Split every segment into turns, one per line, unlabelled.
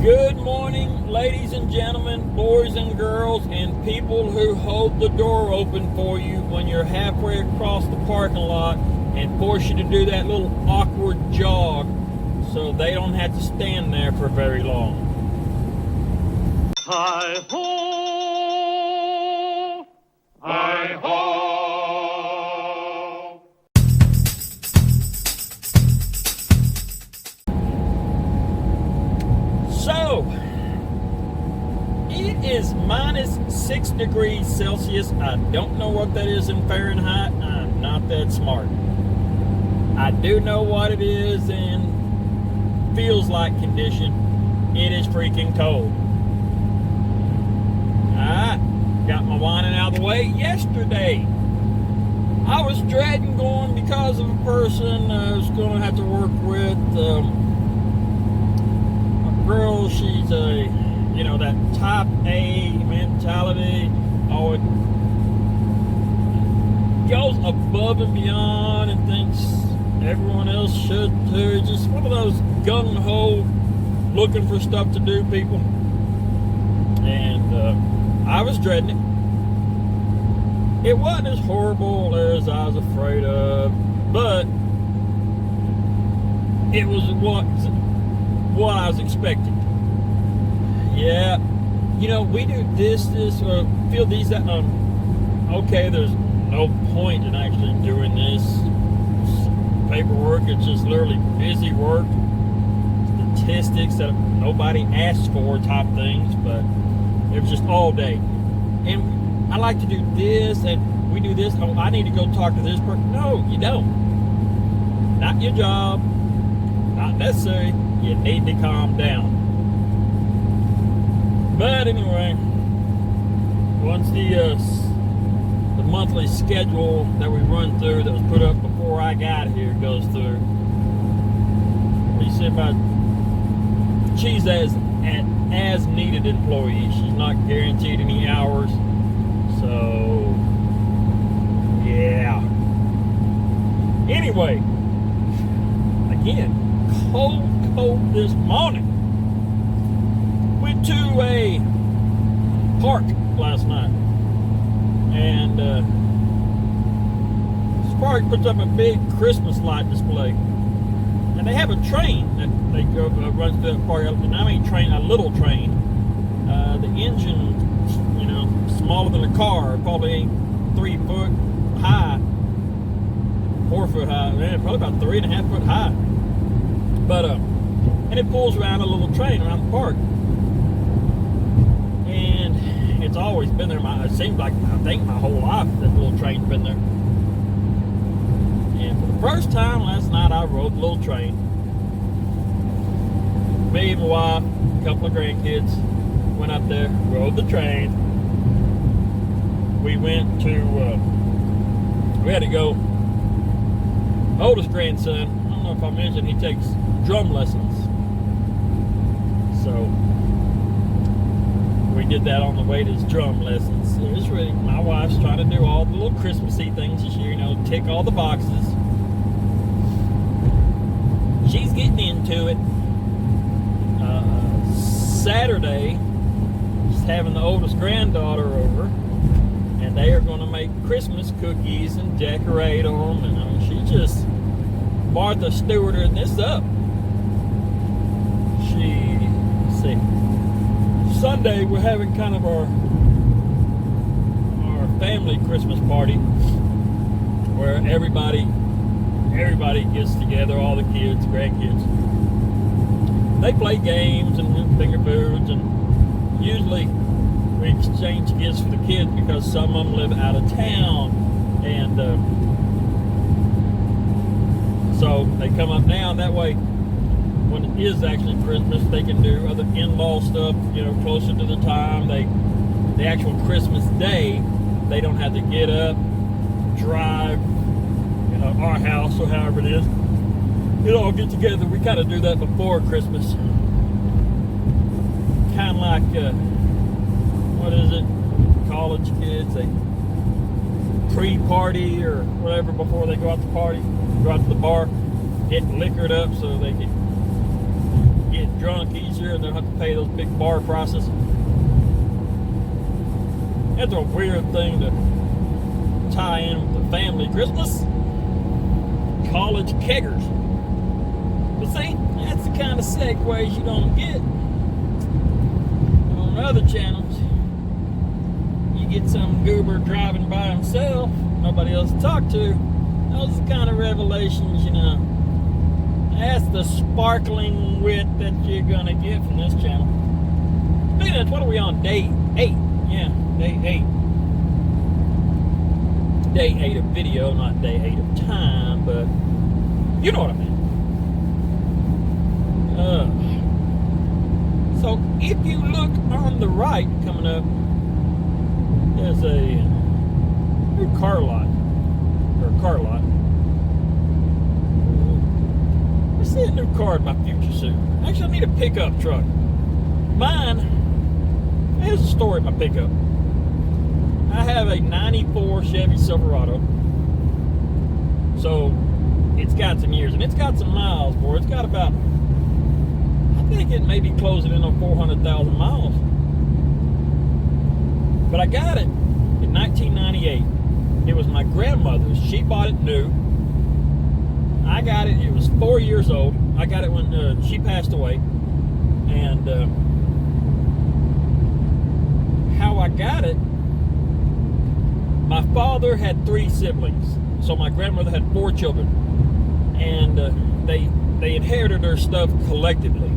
Good morning, ladies and gentlemen, boys and girls, and people who hold the door open for you when you're halfway across the parking lot and force you to do that little awkward jog so they don't have to stand there for very long. Hi-ho! Hi-ho! So, it is minus 6 degrees Celsius. I don't know what that is in Fahrenheit. I'm not that smart. I do know what it is in feels like condition. It is freaking cold. I got my whining out of the way yesterday. I was dreading going because of a person I was going to have to work with. Girl, she's a, that type A mentality. Oh, it goes above and beyond and thinks everyone else should too. Just one of those gung-ho, looking for stuff to do people. And I was dreading it. It wasn't as horrible as I was afraid of, but it was what I was expecting. Yeah, we do this, or feel these, okay, there's no point in actually doing this paperwork. It's just literally busy work, statistics that nobody asks for type things, but it was just all day. And I like to do this, and we do this. Oh, I need to go talk to this person. No, you don't. Not your job. Not necessary. You need to calm down. But anyway, once the monthly schedule that we run through that was put up before I got here goes through, we said about she's an as needed employee. She's not guaranteed any hours. So yeah. Anyway, again, cold this morning. Went to a park last night, and this park puts up a big Christmas light display, and they have a train that they go runs through the park. And I mean train, a little train. The engine, smaller than a car, probably ain't 3 foot high, 4 foot high, probably about 3.5 foot high. But and it pulls around a little train around the park, and it's always been there. It seems like I think my whole life that little train's been there. And for the first time last night, I rode the little train. Me and my wife, a couple of grandkids, went up there, rode the train. We went to. We had to go. Oldest grandson, I don't know if I mentioned, he takes drum lessons. So we did that on the way to his drum lessons. It was really, my wife's trying to do all the little Christmassy things this year, tick all the boxes. She's getting into it. Saturday, she's having the oldest granddaughter over, and they are going to make Christmas cookies and decorate them. And she just Martha Stewarted this up. Sunday we're having kind of our family Christmas party where everybody gets together, all the kids, grandkids. They play games and finger foods, and usually we exchange gifts for the kids because some of them live out of town, and so they come up now. That way, when it is actually Christmas, they can do other in-law stuff, closer to the time. The actual Christmas day, they don't have to get up, drive, our house or however it is. All get together. We kind of do that before Christmas. Kind of like, what is it? College kids, they pre-party or whatever before they go out to party, go out to the bar, get liquored up so they can get drunk easier and they don't have to pay those big bar prices. That's a weird thing to tie in with the family Christmas. College keggers. But see, that's the kind of segues you don't get on other channels. You get some goober driving by himself, nobody else to talk to. Those are the kind of revelations, you know. That's the sparkling wit that you're gonna get from this channel. Speaking of, what are we on? Day 8. Yeah, day 8. Day 8 of video, not day 8 of time, but you know what I mean. So if you look on the right coming up, there's a new car lot. I see a new car in my future soon. Actually, I need a pickup truck. Mine, here's a story of my pickup. I have a 94 Chevy Silverado. So it's got some years and it's got some miles, boy. It's got about, I think it may be closing in on 400,000 miles. But I got it in 1998. It was my grandmother's. She bought it new. I got it. It was 4 years old. I got it when she passed away. And how I got it, my father had 3 siblings. So my grandmother had 4 children. And they inherited her stuff collectively.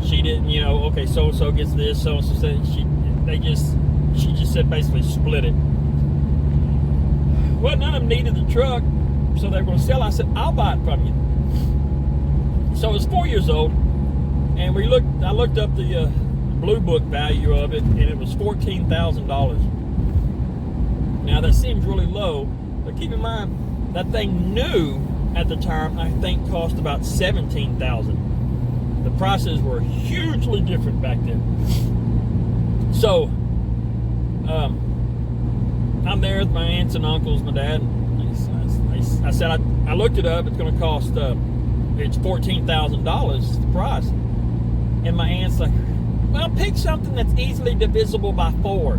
She didn't, you know, okay, so-and-so gets this, so-and-so said, she just said basically split it. Well, none of them needed the truck, so they were going to sell. I said, I'll buy it from you. So it was 4 years old, and I looked up the Blue Book value of it, and it was $14,000. Now that seems really low, but keep in mind that thing new at the time I think cost about $17,000. The prices were hugely different back then. So I'm there with my aunts and uncles, my dad. I said, I looked it up. It's going to cost, it's $14,000 the price. And my aunt's like, well, pick something that's easily divisible by 4.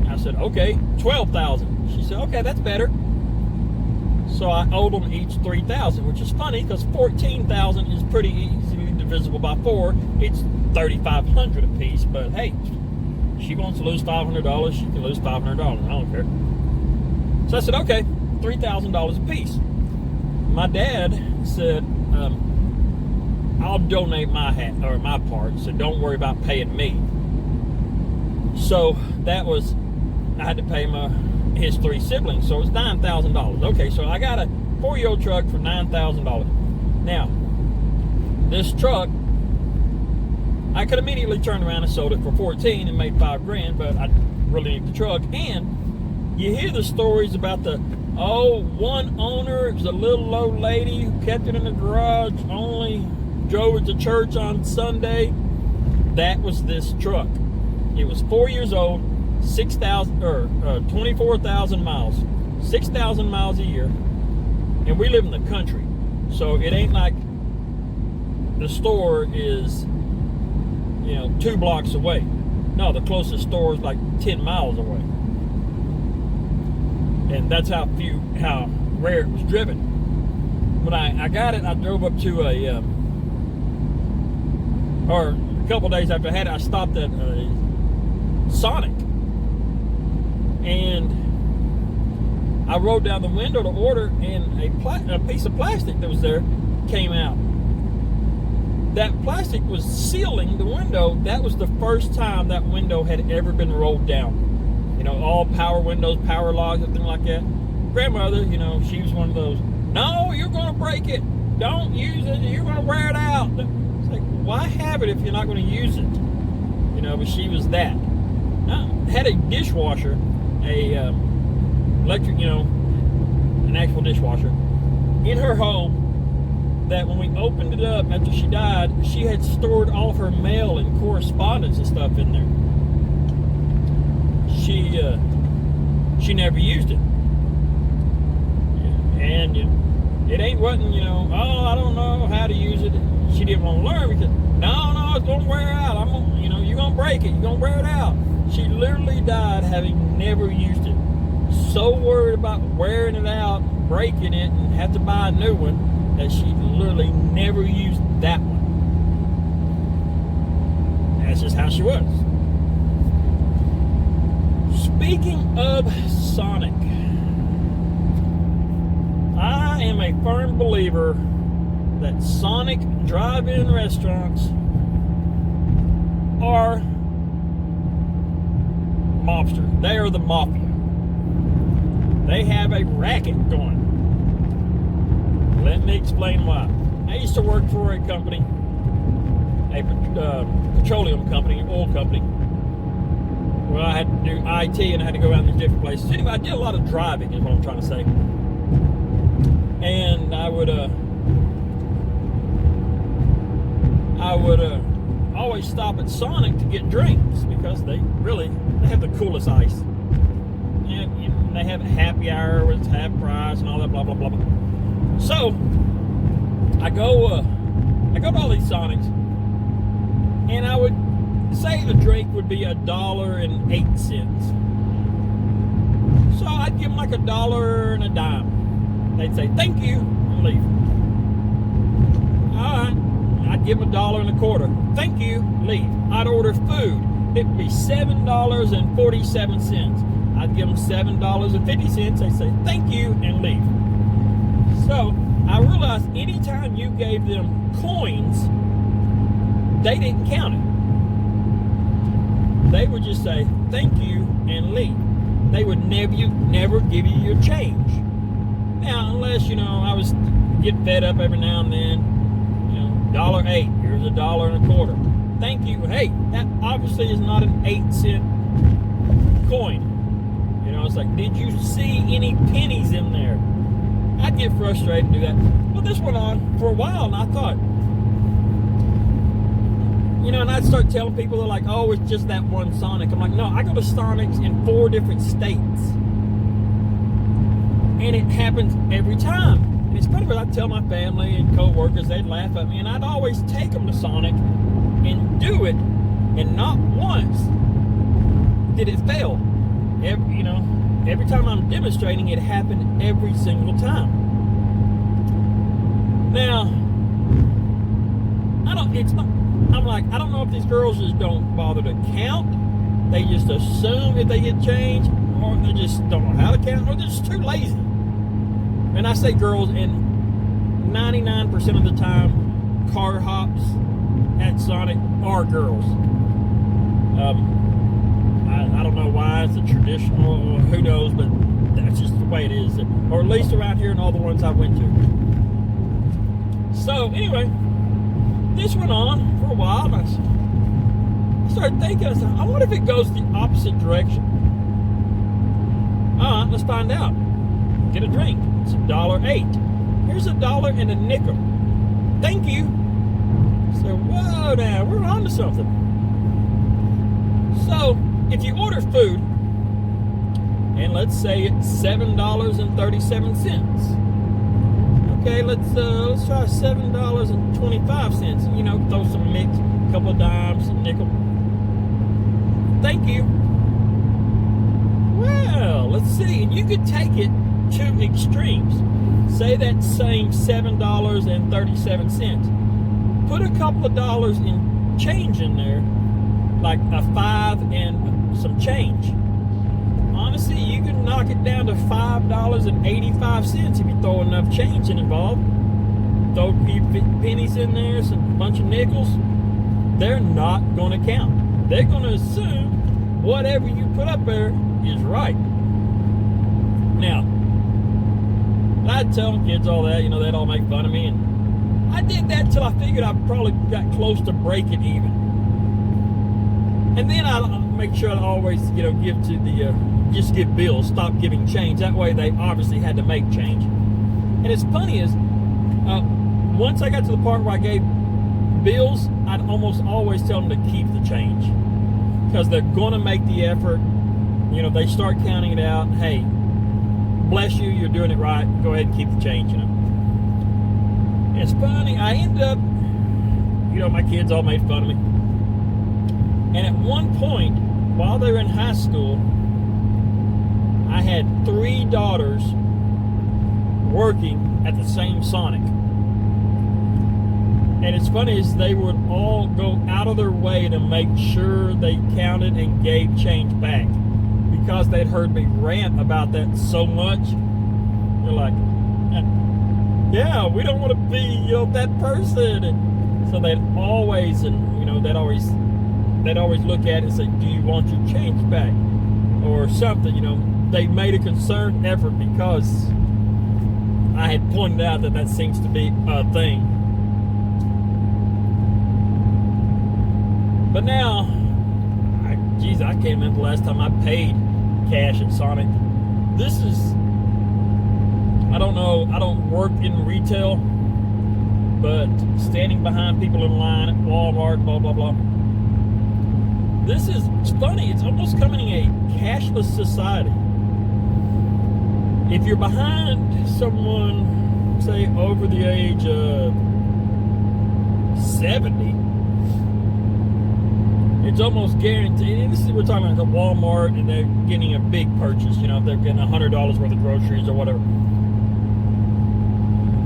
I said, okay, 12,000. She said, okay, that's better. So I owed them each 3,000, which is funny because 14,000 is pretty easily divisible by 4. It's 3,500 a piece, but hey, she wants to lose $500, she can lose $500. I don't care. So I said, okay, $3,000 a piece. My dad said, I'll donate my part, so don't worry about paying me. So that was, I had to pay his 3 siblings, so it was $9,000. Okay, so I got a 4-year-old truck for $9,000. Now, this truck, I could immediately turn around and sold it for 14 and made $5,000, but I really need the truck. And you hear the stories about one owner, it was a little old lady who kept it in the garage, only drove it to church on Sunday. That was this truck. It was 4 years old, 24,000 miles, 6,000 miles a year, and we live in the country, so it ain't like the store is, 2 blocks away. No, the closest store is like 10 miles away, and that's how rare it was driven. When I got it, I drove up to a couple days after I had it, I stopped at Sonic. And I rolled down the window to order, and a piece of plastic that was there came out. That plastic was sealing the window. That was the first time that window had ever been rolled down. All power windows, power locks, everything like that. Grandmother, she was one of those, no, you're going to break it. Don't use it. You're going to wear it out. It's like, why have it if you're not going to use it? But she was that. I had a dishwasher, electric, an actual dishwasher in her home that when we opened it up after she died, she had stored all of her mail and correspondence and stuff in there. She never used it. And it wasn't, I don't know how to use it. she didn't want to learn because, no, it's going to wear out. You're going to break it. You're going to wear it out. She literally died having never used it. So worried about wearing it out, breaking it, and have to buy a new one that she literally never used that one. That's just how she was. Speaking of Sonic, I am a firm believer that Sonic drive-in restaurants are mobster. They are the mafia. They have a racket going. Let me explain why. I used to work for a company, a petroleum company, an oil company, where I had to do IT and I had to go out in these different places. Anyway, I did a lot of driving, is what I'm trying to say. And I would always stop at Sonic to get drinks because they have the coolest ice. And they have a happy hour with half price and all that blah blah blah blah. So I go to all these Sonics, and I would say the drink would be $1.08. So I'd give them like $1 and a dime. They'd say thank you and leave. All right. I'd give them $1.25. Thank you, leave. I'd order food. It would be $7.47. I'd give them $7.50. They'd say thank you and leave. So I realized anytime you gave them coins, they didn't count it. They would just say thank you and leave. They would never give you your change. Now, unless I was getting fed up every now and then. $1.08. Here's $1.25. Thank you. Hey, that obviously is not an 8-cent coin. It's like, did you see any pennies in there? I'd get frustrated and do that. Well, this went on for a while, and I thought, and I'd start telling people, they're like, oh, it's just that one Sonic. I'm like, no, I go to Sonics in 4 different states. And it happens every time. And it's funny, but I'd tell my family and co-workers, they'd laugh at me, and I'd always take them to Sonic and do it, and not once did it fail. Every time I'm demonstrating, it happened every single time. Now, I don't know if these girls just don't bother to count. They just assume if they get change, or they just don't know how to count, or they're just too lazy. And I say girls, and 99% of the time, car hops at Sonic are girls. I don't know why it's a traditional, who knows, but that's just the way it is. Or at least around here in all the ones I went to. So anyway, this went on for a while, and I started thinking, I wonder if it goes the opposite direction. All right, let's find out. Get a drink. It's $1.08. Here's $1.05. Thank you. So, whoa, now we're on to something. So, if you order food, and let's say it's $7.37. Okay, let's try $7.25. Throw some mix, a couple of dimes, a nickel. Thank you. Well, let's see. And you could take it to extremes. Say that same $7.37. Put a couple of dollars in change in there, like a 5 and some change. Honestly, you can knock it down to $5.85 if you throw enough change involved. Throw a few pennies in there, some bunch of nickels. They're not going to count. They're going to assume whatever you put up there is right. Now, I'd tell the kids all that, they'd all make fun of me, and I did that till I figured I probably got close to breaking even. And then I'll make sure I always, give to the, just give bills, stop giving change. That way they obviously had to make change. And it's funny is, once I got to the part where I gave bills, I'd almost always tell them to keep the change. Because they're going to make the effort. They start counting it out. Hey, bless you, you're doing it right. Go ahead and keep the change, It's funny, I ended up my kids all made fun of me. And at one point, while they were in high school, I had 3 daughters working at the same Sonic. And it's funny is they would all go out of their way to make sure they counted and gave change back, because they'd heard me rant about that so much. They're like, yeah, we don't want to be, that person. And so they'd always, they'd always look at it and say, do you want your change back? Or something, they made a concerted effort, because I had pointed out that seems to be a thing. But now, I can't remember the last time I paid cash at Sonic. This is, I don't know, I don't work in retail, but standing behind people in line at Walmart, blah, blah, blah. It's funny, it's almost becoming a cashless society. If you're behind someone, say, over the age of 70, it's almost guaranteed. And we're talking about the Walmart, and they're getting a big purchase. If they're getting $100 worth of groceries or whatever,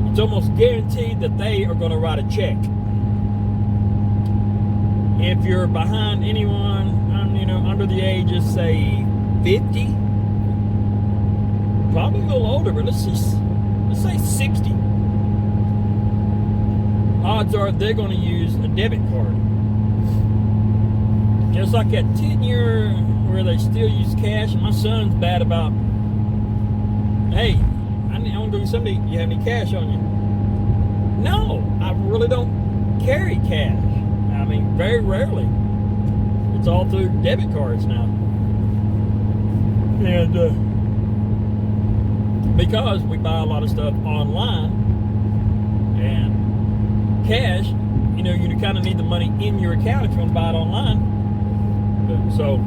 it's almost guaranteed that they are going to write a check. If you're behind anyone, under the age of say 50, probably a little older, but let's say 60. Odds are they're going to use a debit card. It's like that 10-year where they still use cash, and my son's bad about, hey, I want to go get somebody, you have any cash on you? No, I really don't carry cash. I mean, very rarely. It's all through debit cards now. And because we buy a lot of stuff online, and cash, you kind of need the money in your account if you want to buy it online. So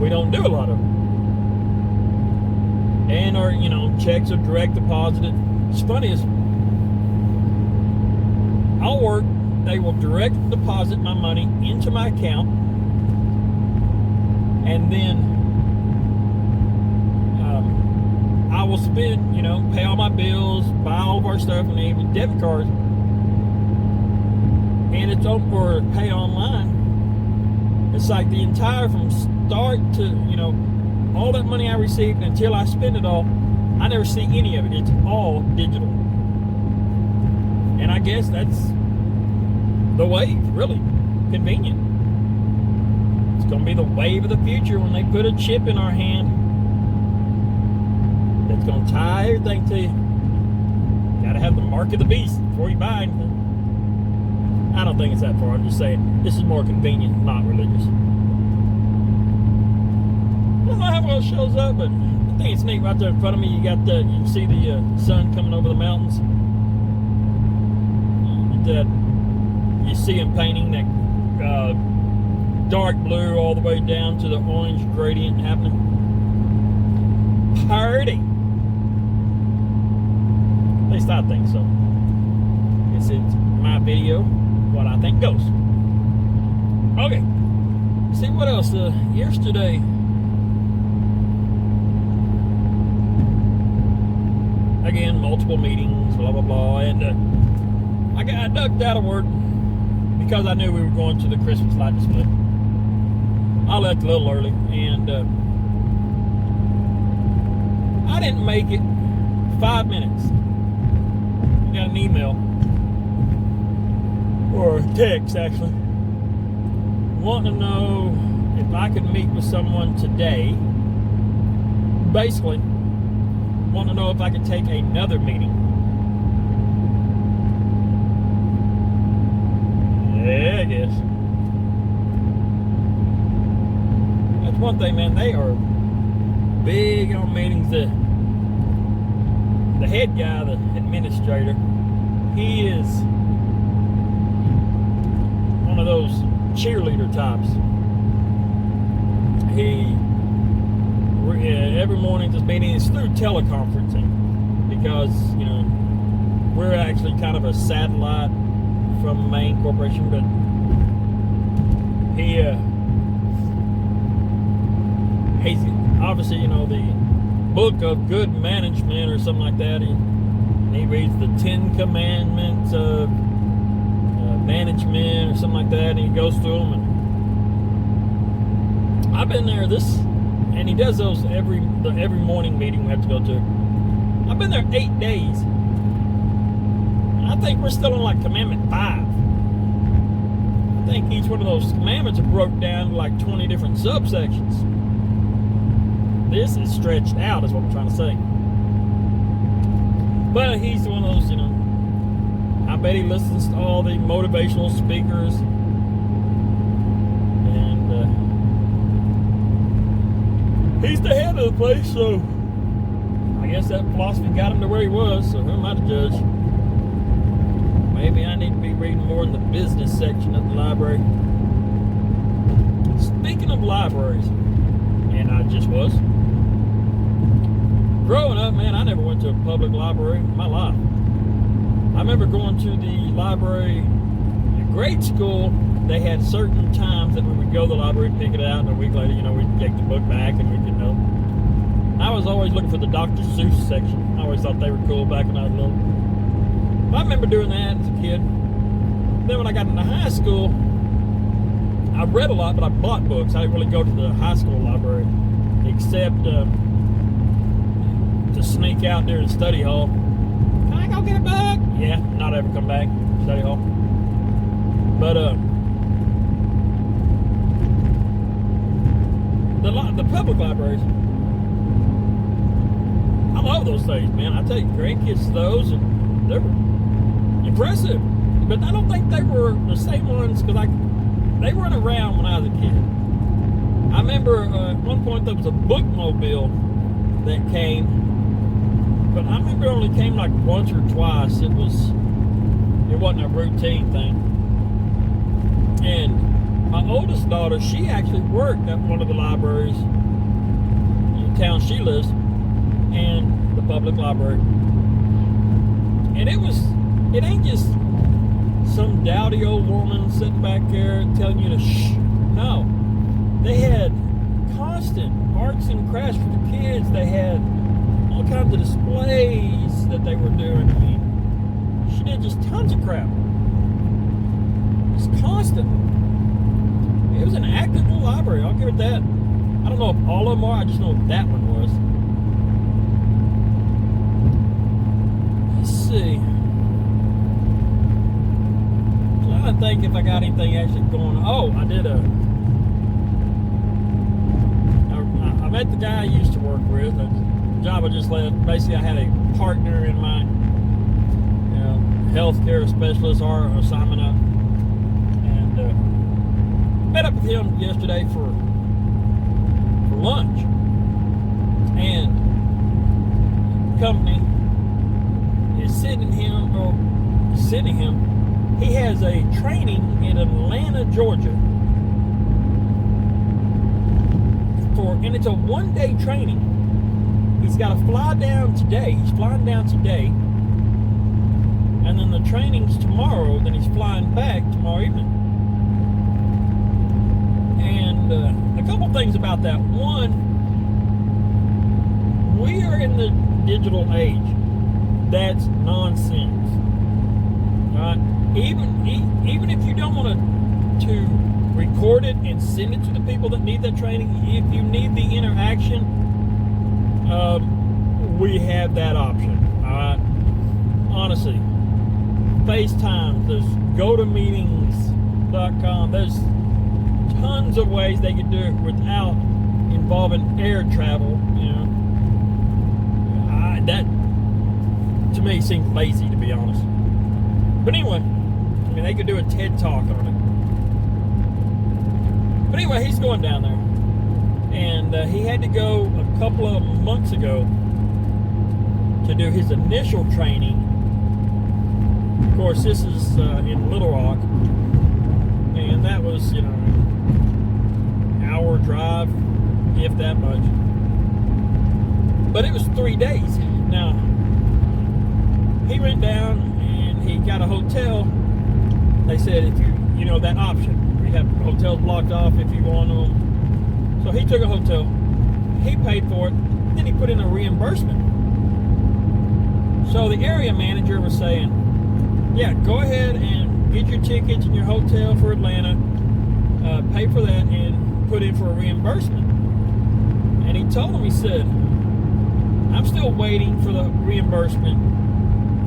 we don't do a lot of them. And our, checks are direct deposited. It's funny is I'll work, they will direct deposit my money into my account, and then I will spend, pay all my bills, buy all of our stuff, and even debit cards. And it's open for pay online. It's like the entire, from start to, all that money I received until I spend it all, I never see any of it. It's all digital. And I guess that's the wave, really. Convenient. It's going to be the wave of the future when they put a chip in our hand that's going to tie everything to you. Got to have the mark of the beast before you buy anything. I don't think it's that far. I'm just saying this is more convenient, not religious. I don't know how well it shows up, but I think it's neat. Right there in front of me, you can see the sun coming over the mountains. You see him painting that dark blue all the way down to the orange gradient happening. Party. At least I think so. It's my video. What I think goes. Okay. See what else? Yesterday, again, multiple meetings, blah blah blah, and I ducked out of work because I knew we were going to the Christmas light display. I left a little early, and I didn't make it 5 minutes. I got an email. Or a text, actually, wanting to know if I could meet with someone today. Basically, wanting to know if I could take another meeting. Yeah, I guess. That's one thing, man. They are big on meetings. The head guy, the administrator, he is one of those cheerleader types. Every morning this meeting is through teleconferencing, because we're actually kind of a satellite from a main corporation, but he's obviously, the book of good management or something like that. He reads the 10 Commandments of management or something like that, and he goes through them. And I've been there and he does those every morning meeting we have to go to. I've been there 8 days. And I think we're still on like Commandment 5. I think each one of those commandments are broke down to like 20 different subsections. This is stretched out, is what I'm trying to say. But he's one of those, I bet he listens to all the motivational speakers. And he's the head of the place, so I guess that philosophy got him to where he was, so who am I to judge? Maybe I need to be reading more in the business section of the library. Speaking of libraries, and I just was. Growing up, man, I never went to a public library in my life. I remember going to the library in grade school. They had certain times that we would go to the library, pick it out, and a week later, we'd take the book back and we could know. I was always looking for the Dr. Seuss section. I always thought they were cool back when I was little. I remember doing that as a kid. Then when I got into high school, I read a lot, but I bought books. I didn't really go to the high school library, except to sneak out there in study hall. Can I go get a book? Yeah, not ever come back. Study hall. But the public libraries, I love those things, man. I take grandkids to those, and they're impressive. But I don't think they were the same ones, because they weren't around when I was a kid. I remember at one point there was a bookmobile that came, but I remember it only came like once or twice. It wasn't a routine thing. And my oldest daughter, she actually worked at one of the libraries in the town she lives, and the public library. And it ain't just some dowdy old woman sitting back there telling you to shh. No. They had constant arts and crafts for the kids. They had all kinds of displays that they were doing. I mean, she did just tons of crap. Just constant. It was an active little library, I'll give it that. I don't know if all of them are, I just know that one was. Let's see. I'm trying to think if I got anything actually going on. Oh, I did I met the guy I used to work with. The job I just left. Basically, I had a partner in my healthcare specialist or assignment up, and met up with him yesterday for lunch. And the company is sending him. He has a training in Atlanta, Georgia. And it's a one-day training. He's got to fly down today. He's flying down today. And then the training's tomorrow. Then he's flying back tomorrow evening. And a couple things about that. One, we are in the digital age. That's nonsense. All right? Even if you don't want to record it and send it to the people that need that training, if you need the interaction, we have that option. All right? Honestly, FaceTime, there's GoToMeetings.com. There's tons of ways they can do it without involving air travel. That to me seems lazy, to be honest. But anyway, they could do a TED Talk on it. But anyway, he's going down there, and he had to go a couple of months ago to do his initial training. Of course, this is in Little Rock, and that was, hour drive, if that much. But it was 3 days. Now, he went down and he got a hotel they said if you know that option, we have hotels blocked off if you want them. So he took a hotel, he paid for it, then he put in a reimbursement. So the area manager was saying, yeah, go ahead and get your tickets and your hotel for Atlanta, pay for that, and put in for a reimbursement. And he told him, he said, I'm still waiting for the reimbursement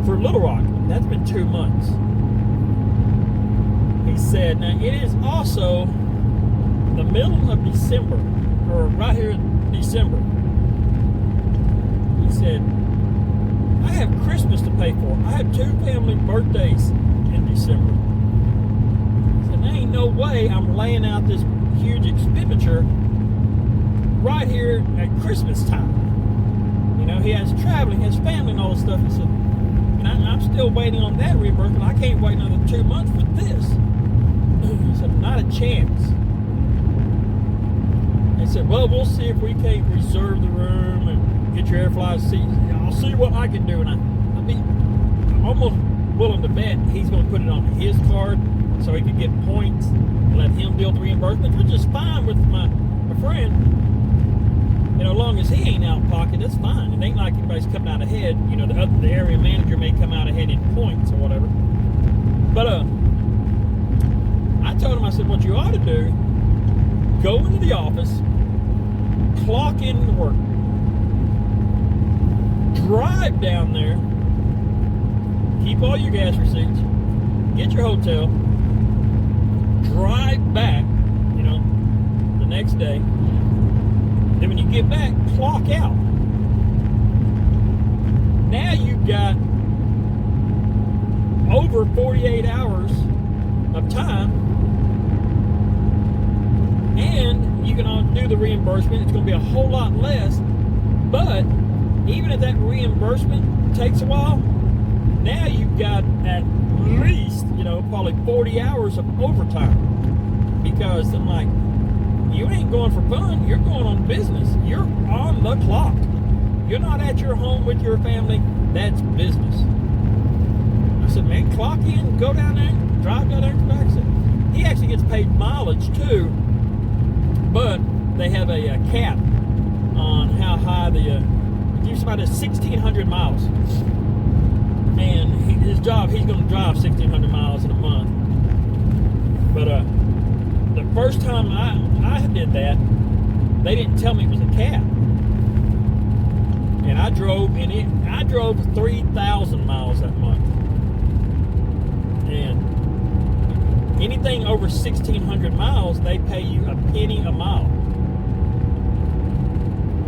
for Little Rock. That's been 2 months. He said, now it is also the middle of December, or right here in December. He said, I have Christmas to pay for. I have 2 family birthdays in December. He said, there ain't no way I'm laying out this huge expenditure right here at Christmas time. You know, he has traveling, he has family and all this stuff. He said, and I'm still waiting on that reimbursement. I can't wait another 2 months for this. He said, not a chance. He said, well, we'll see if we can't reserve the room and get your airfly seat. I'll see what I can do. And I'm almost willing to bet he's going to put it on his card so he can get points, let him deal with the reimbursement, which is fine with my friend. You know, as long as he ain't out of pocket, that's fine. It ain't like anybody's coming out ahead. You know, the area manager may come out ahead in points or whatever. But I told him, I said, what you ought to do, go into the office, clock in to work, drive down there, keep all your gas receipts, get your hotel, drive back, you know, the next day. Then when you get back, clock out. Now you've got over 48 hours of time, and you can do the reimbursement. It's going to be a whole lot less, but even if that reimbursement takes a while, now you've got at least, you know, probably 40 hours of overtime. Because I'm like, you ain't going for fun, you're going on business. You're on the clock. You're not at your home with your family. That's business. I said, man, clock in, go down there, drive down there and come back. So he actually gets paid mileage too, but they have a cap on how high the, it's about 1,600 miles. And his job, he's going to drive 1,600 miles in a month. But the first time I did that, they didn't tell me it was a cap. And I drove 3,000 miles that month. And anything over 1,600 miles, they pay you a penny a mile.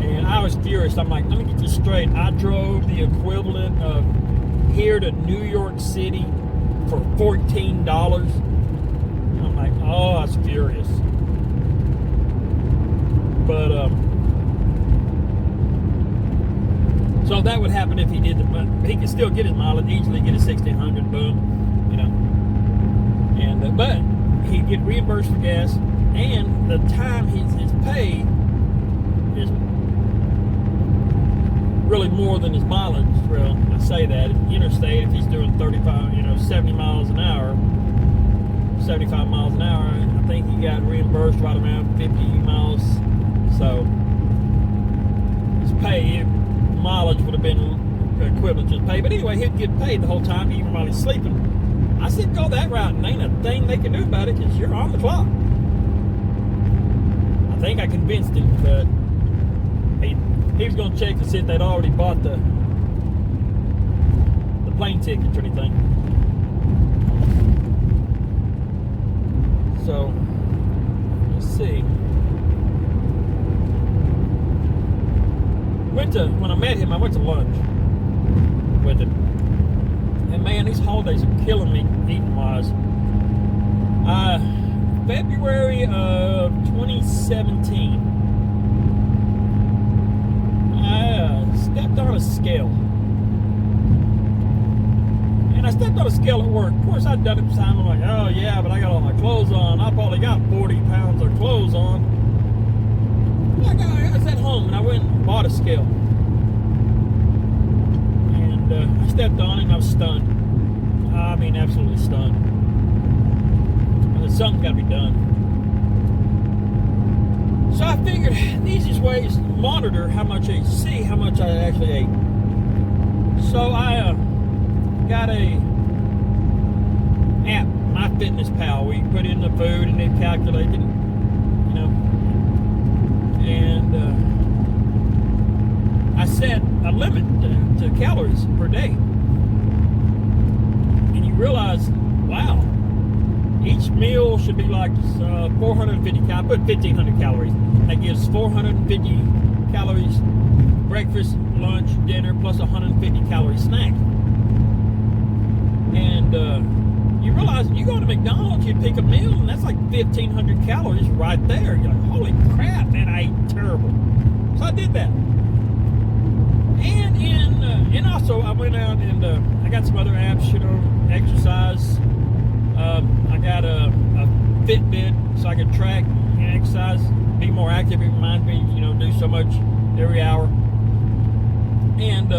And I was furious. I'm like, let me get this straight. I drove the equivalent of here to New York City for $14. I'm like, oh, I was furious. But so that would happen if he did he could still get his mileage, easily get his 1,600, boom, you know. And but he'd get reimbursed for gas, and the time his pay is really more than his mileage. Well, I say that interstate, if he's doing 35, you know, 70 miles an hour, 75 miles an hour, I think he got reimbursed right around 50 miles. So his pay, mileage would have been equivalent to his pay. But anyway, he'd get paid the whole time, even while he's sleeping. I said, go that route, and ain't a thing they can do about it, because you're on the clock. I think I convinced him, but he was going to check to see if they'd already bought the plane tickets or anything. So, let's see. When I met him, I went to lunch with him. And man, these holidays are killing me eating wise. February of 2017, I stepped on a scale. And I stepped on a scale at work. Of course, I'd done it time. I'm like, oh yeah, but I got all my clothes on. I probably got 40 pounds of clothes on. I was at home and I went and bought a scale. And I stepped on it and I was stunned. I mean, absolutely stunned. something's got to be done. So I figured the easiest way is to monitor how much I see, how much I actually ate. So I got a app, MyFitnessPal, where you put in the food and it calculates it, you know. And I set a limit to calories per day. And you realize, wow, each meal should be like 450 calories. I put 1,500 calories. That gives 450 calories breakfast, lunch, dinner, plus 150 calorie snack. And you realize you go to McDonald's, you pick a meal, and that's like 1,500 calories right there. You're like, holy crap, man, I ate terrible. So I did that. And also I went out and I got some other apps, you know, exercise. I got a Fitbit so I can track and exercise, be more active. It reminds me, you know, do so much every hour. And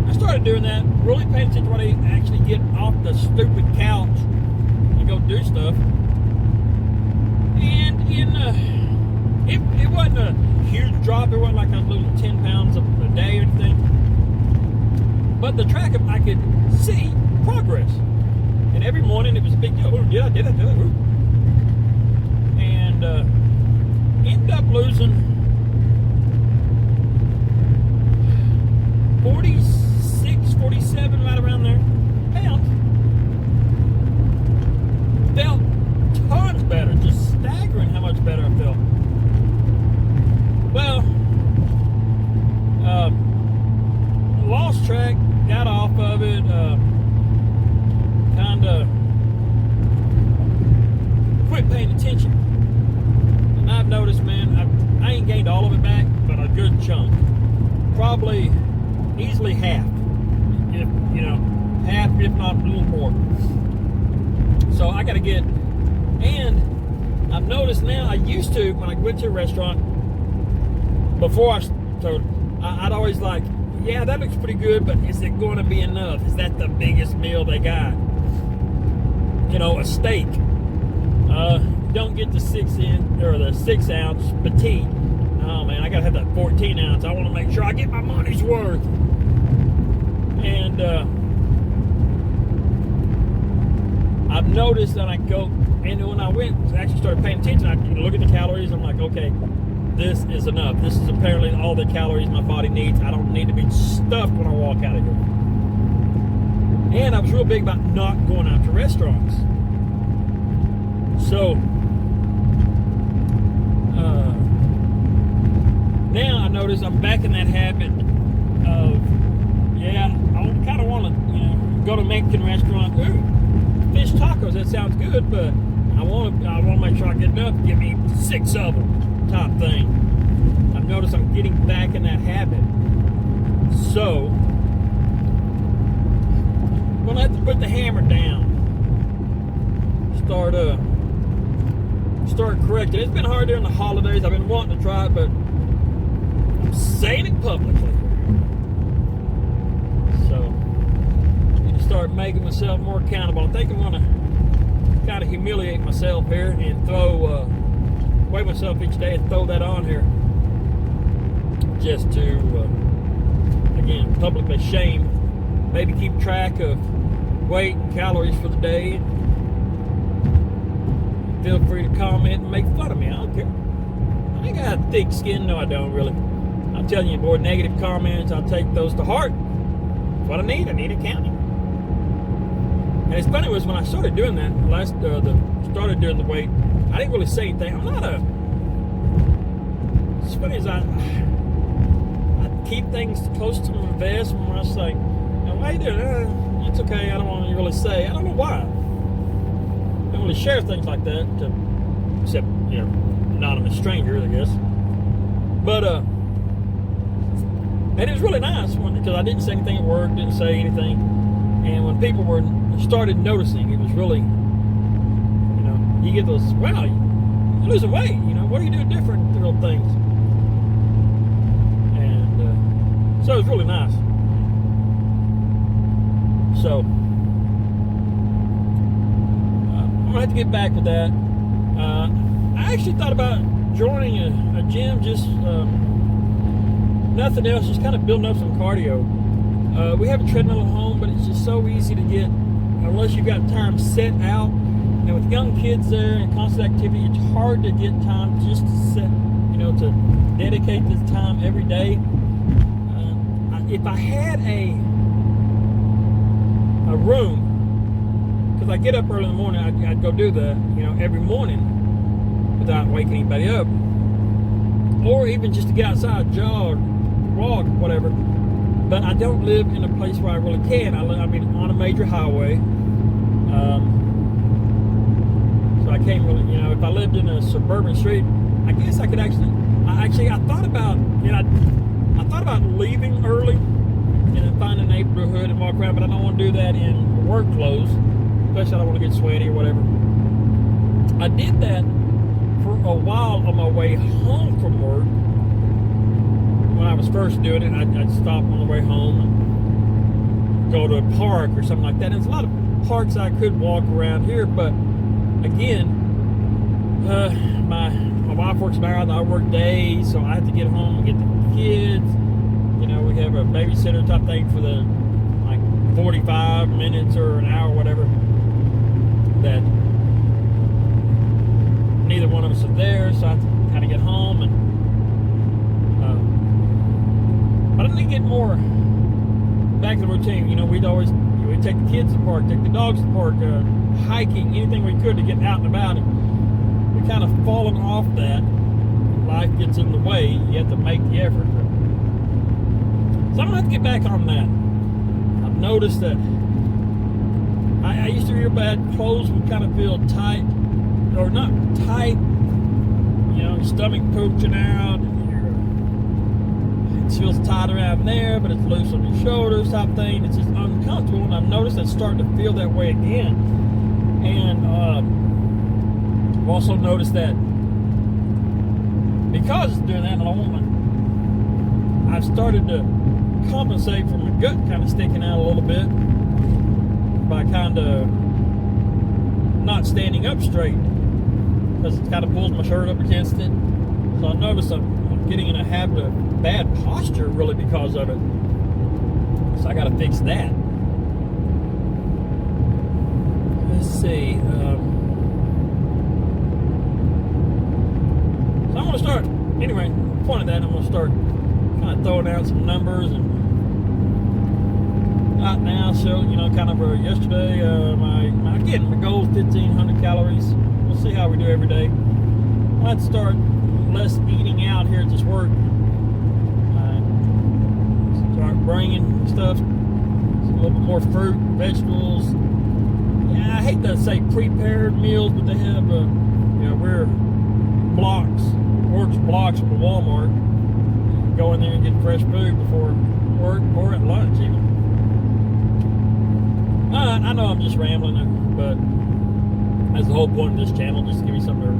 I started doing that, really paying attention to what I actually get off the stupid couch and go do stuff. And it wasn't a huge drop. It wasn't like I was losing 10 pounds a day or anything. But the track, I could see progress. And every morning it was a big deal. Oh, did I do it? Ooh. And ended up losing 46, 47, right around there, pounds. Felt tons better, just staggering how much better I felt. Well, lost track, got off of it, kind of quit paying attention. And I've noticed, man, I ain't gained all of it back, but a good chunk. Probably easily half, if not a little more. So I got to get, and I've noticed now, I used to, when I went to a restaurant, before I'd always like, yeah, that looks pretty good, but is it going to be enough? Is that the biggest meal they got? You know, a steak. Don't get the 6 ounce petite. Oh man, I gotta have that 14 ounce. I want to make sure I get my money's worth. And I've noticed that I go, and when I actually started paying attention, I look at the calories. I'm like, okay, this is enough. This is apparently all the calories my body needs. I don't need to be stuffed when I walk out of here. And I was real big about not going out to restaurants. So now I notice I'm back in that habit of, yeah, I kind of want to, go to a Mexican restaurant. Ooh, fish tacos, that sounds good, but I want to make sure I get enough to give me 6 of them, type thing. I've noticed I'm getting back in that habit. So I'm gonna have to put the hammer down. Start correcting. It's been hard during the holidays. I've been wanting to try it, but I'm saying it publicly. So I need to start making myself more accountable. I think I'm gonna kind of humiliate myself here and weigh myself each day and throw that on here, just to again publicly shame, maybe keep track of weight and calories for the day. Feel free to comment and make fun of me. I don't care. I ain't got thick skin. No, I don't really. I'm telling you, boy, negative comments, I'll take those to heart. That's what I need. I need accounting. And it's funny was when I started doing that, started doing the weight, I didn't really say anything. It's funny as I keep things close to my vest when I say, why you doing that? It's okay. I don't want to really say. I don't know why. I don't really share things like that, except, anonymous strangers, I guess. But, and it was really nice because I didn't say anything at work, didn't say anything. And when people started noticing, it was really, you get those, wow, you're losing weight, what are you doing different little things? And so it was really nice. So gonna have to get back with that. I actually thought about joining a gym, just nothing else, just kind of building up some cardio. We have a treadmill at home, but it's just so easy to get, unless you've got time set out. And with young kids there and constant activity, it's hard to get time just to set, to dedicate this time every day. If I had a room, because I get up early in the morning, I'd go do the, every morning without waking anybody up. Or even just to get outside, jog, walk, whatever. But I don't live in a place where I really can. I mean, on a major highway. So I can't really, if I lived in a suburban street, I guess I could actually, I thought about, I thought about leaving early and then find a neighborhood and walk around, but I don't want to do that in work clothes, especially I don't want to get sweaty or whatever. I did that for a while on my way home from work. When I was first doing it, I'd stop on the way home and go to a park or something like that. And there's a lot of parks I could walk around here, but again, my wife works marathon, I work days, so I have to get home and get the kids. We have a babysitter type thing for the 45 minutes or an hour, whatever, that neither one of us are there, so I have to kind of get home. And but I need to get more back to the routine. We'd take the kids to the park, take the dogs to the park, hiking, anything we could to get out and about. And we kind of fallen off that. Life gets in the way. You have to make the effort. So I'm going to have to get back on that. I've noticed that I used to feel bad. Clothes would kind of feel tight, or not tight, your stomach poaching out. It feels tight around there, but it's loose on your shoulders type thing. It's just uncomfortable, and I've noticed that's starting to feel that way again. And I've also noticed that because it's doing that in a woman, I've started to compensate for my gut kind of sticking out a little bit by kind of not standing up straight, because it kind of pulls my shirt up against it. So I noticed I'm getting in a habit of bad posture really because of it. So I got to fix that. Let's see. So I'm going to start, anyway, the point of that, I'm going to start kind of throwing out some numbers. And right now, so, kind of yesterday, my goal is 1,500 calories. We'll see how we do every day. I'd start less eating out here at this work. Start bringing stuff, a little bit more fruit, vegetables. Yeah, I hate to say prepared meals, but they have, we're works blocks from Walmart. Go in there and get fresh food before work or at lunch even. I know I'm just rambling, but that's the whole point of this channel, just to give you something to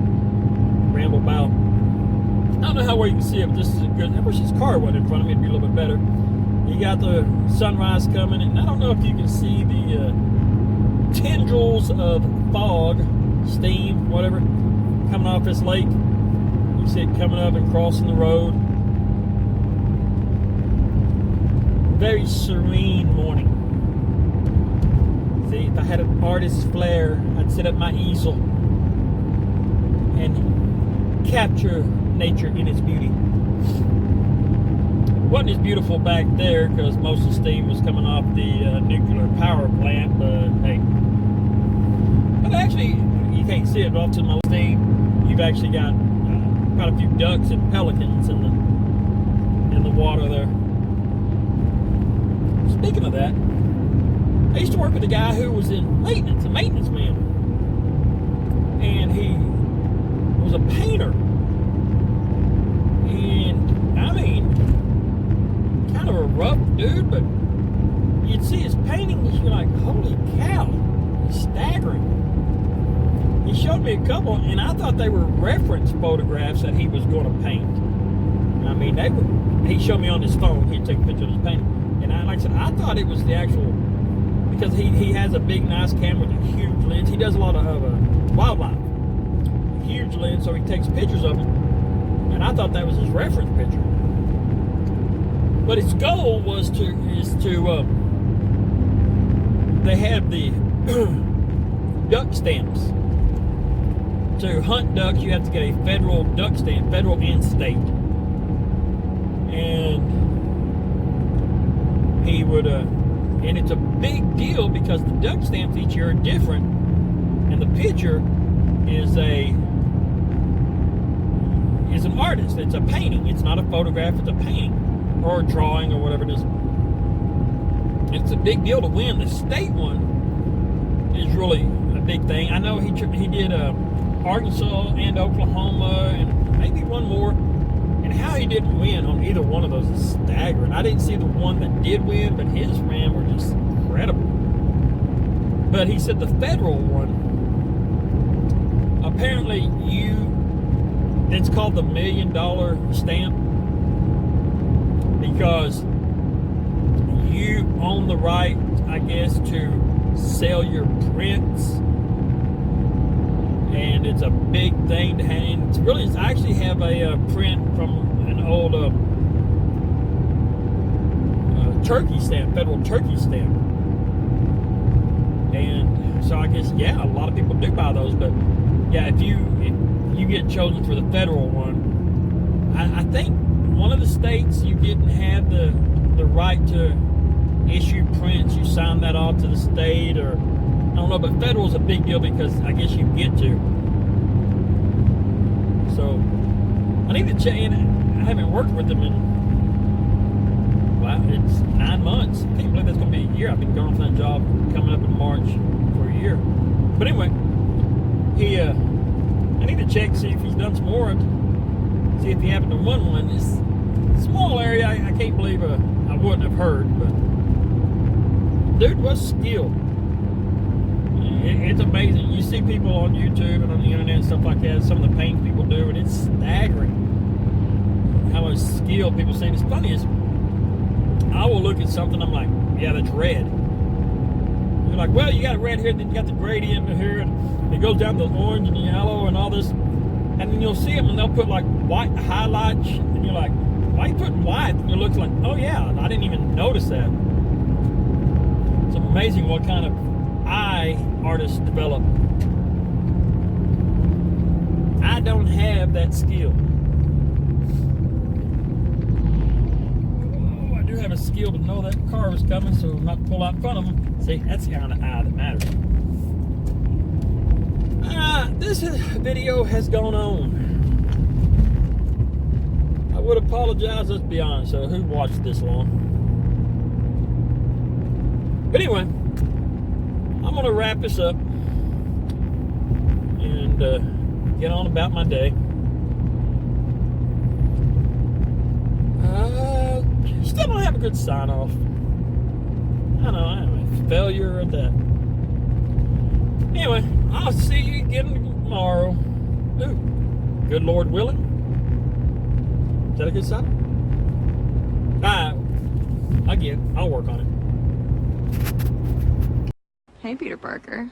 ramble about. I don't know how well you can see it, but this is a good. I wish this car wasn't in front of me; it'd be a little bit better. You got the sunrise coming, and I don't know if you can see the tendrils of fog, steam, whatever, coming off this lake. You see it coming up and crossing the road. Very serene morning. See, if I had an artist's flair, I'd set up my easel and capture nature in its beauty. It wasn't as beautiful back there because most of the steam was coming off the nuclear power plant, but hey. But actually, you can't see it off to my steam. You've actually got quite a few ducks and pelicans in the water there. Speaking of that, I used to work with a guy who was in maintenance, a maintenance man. And he was a painter. And, I mean, kind of a rough dude, but you'd see his paintings, you're like, holy cow, he's staggering. He showed me a couple, and I thought they were reference photographs that he was going to paint. I mean, he showed me on his phone, he'd take a picture of his painting. And like I said, I thought it was the actual, because he has a big, nice camera with a huge lens. He does a lot of wildlife. Huge lens, so he takes pictures of them. And I thought that was his reference picture. But his goal was they have the duck stamps. To hunt ducks, you have to get a federal duck stamp, federal and state. And he would, and it's a big deal because the duck stamps each year are different. And the picture is an artist. It's a painting. It's not a photograph. It's a painting or a drawing or whatever it is. It's a big deal to win. The state one is really a big thing. I know he did Arkansas and Oklahoma and maybe one more. And how he didn't win on either one of those is staggering. I didn't see the one that did win, but his ran were just incredible. But he said the federal one, apparently it's called the $1 million stamp because you own the right, I guess, to sell your prints, and it's a big thing to have. And I actually have a print from an old turkey stamp, federal turkey stamp, and so I guess a lot of people do buy those. But yeah, if you get chosen for the federal one, I think one of the states you didn't have the right to issue prints. You sign that off to the state, or I don't know, but federal's a big deal because I guess you get to. So I need to check in. I haven't worked with them in, wow, it's 9 months. I can't believe that's going to be a year. I've been going for that job coming up in March for a year. But anyway, I need to check, see if he's done some more, see if he happened to win one. It's a small area. I can't believe I wouldn't have heard, but dude was skilled. It's amazing. You see people on YouTube and on the internet and stuff like that, some of the paints people do, and it's staggering how much skill people see. And it's funny is, I will look at something, I'm like, yeah, that's red. You're like, well, you got it red here, then you got the gradient here, and it goes down to the orange and the yellow and all this. And then you'll see them and they'll put like white highlights, and you're like, why are you putting white? And it looks like, oh yeah, I didn't even notice that. It's amazing what kind of eye artists develop. I don't have that skill. Oh, I do have a skill to know that car was coming, so not to pull out in front of them. See, that's the kind of eye that matters. This video has gone on. I would apologize, let's be honest. So who watched this long? But anyway, I'm going to wrap this up and get on about my day. Still don't have a good sign off. I know, I'm a failure at that. Anyway, I'll see you again tomorrow. Ooh, good Lord willing. Is that a good sign? Again, I'll work on it.
Hey, Peter Parker.